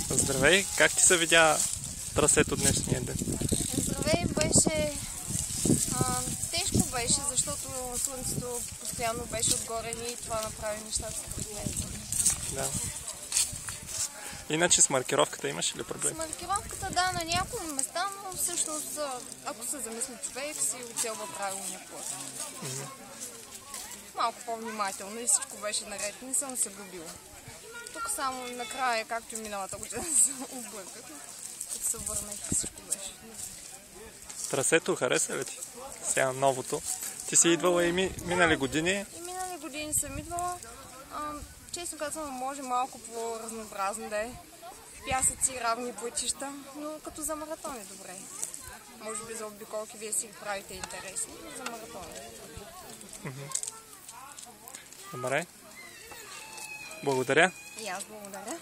Здравей, как ти се видя трасето днешния ден? Здравей, беше... тежко беше, защото слънцето постоянно беше отгоре и това направи нещата според мен. Да. Иначе с маркировката имаш ли проблем? С маркировката, да, на някои места, но всъщност, ако се замисли човек, си оцелва правилния път. Малко по-внимателно и всичко беше наред, не съм се губила. Тук само накрая, както и миналата година, се обърках. Като се върнах, всичко беше. Трасето хареса ли ти? Сега новото. Ти си идвала и минали години? И минали години съм идвала. Честно казвам, може малко по-разнообразно да е. Пясъци, равни пътища, но като за маратон е добре. Може би за обиколки вие си правите интересни, но за маратон е добре. Добре. Благодаря. И аз благодаря.